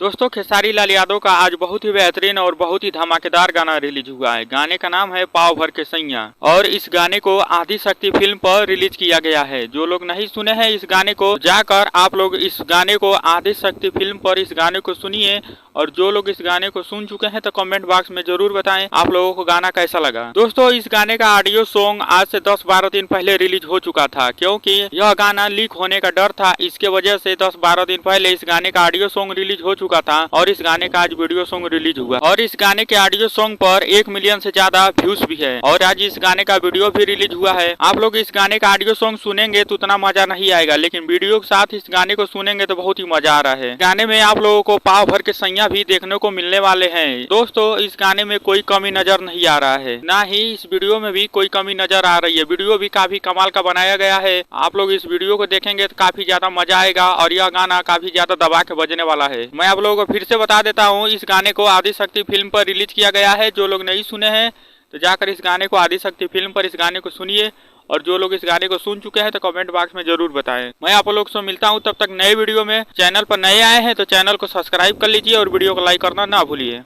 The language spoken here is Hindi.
दोस्तों खेसारी लाल यादव का आज बहुत ही बेहतरीन और बहुत ही धमाकेदार गाना रिलीज हुआ है। गाने का नाम है पाव भर के सैया और इस गाने को आदि शक्ति फिल्म पर रिलीज किया गया है। जो लोग नहीं सुने हैं इस गाने को जाकर आप लोग इस गाने को आदि शक्ति फिल्म पर इस गाने को सुनिए और जो लोग इस गाने को सुन चुके हैं तो कमेंट बॉक्स में जरूर बताएं आप लोगों को गाना कैसा लगा। दोस्तों इस गाने का ऑडियो सॉन्ग आज से 10-12 दिन पहले रिलीज हो चुका था, क्योंकि यह गाना लीक होने का डर था। इसके वजह से 10-12 दिन पहले इस गाने का ऑडियो सॉन्ग रिलीज हो चुका था और इस गाने का आज वीडियो सॉन्ग रिलीज हुआ और इस गाने के ऑडियो सॉन्ग पर 1 मिलियन से ज्यादा व्यूज भी है और आज इस गाने का वीडियो भी रिलीज हुआ है। आप लोग इस गाने का ऑडियो सॉन्ग सुनेंगे तो उतना मजा नहीं आएगा, लेकिन वीडियो के साथ इस गाने को सुनेंगे तो बहुत ही मजा आ रहा है। गाने में आप लोगों को पाव भर के सैया भी देखने को मिलने वाले हैं। दोस्तों इस गाने में कोई कमी नजर नहीं आ रहा है, ना ही इस वीडियो में भी कोई कमी नजर आ रही है। वीडियो भी काफी कमाल का बनाया गया है। आप लोग इस वीडियो को देखेंगे तो काफी ज्यादा मजा आएगा और यह गाना काफी ज्यादा दबा के बजने वाला है। मैं आप लोगों को फिर से बता देता हूँ, इस गाने को आदि शक्ति फिल्म पर रिलीज किया गया है। जो लोग नहीं सुने हैं तो जाकर इस गाने को आदि शक्ति फिल्म पर इस गाने को सुनिए और जो लोग इस गाने को सुन चुके हैं तो कमेंट बॉक्स में जरूर बताएं। मैं आप लोग से मिलता हूं तब तक नए वीडियो में। चैनल पर नए आए हैं तो चैनल को सब्सक्राइब कर लीजिए और वीडियो को लाइक करना ना भूलिए।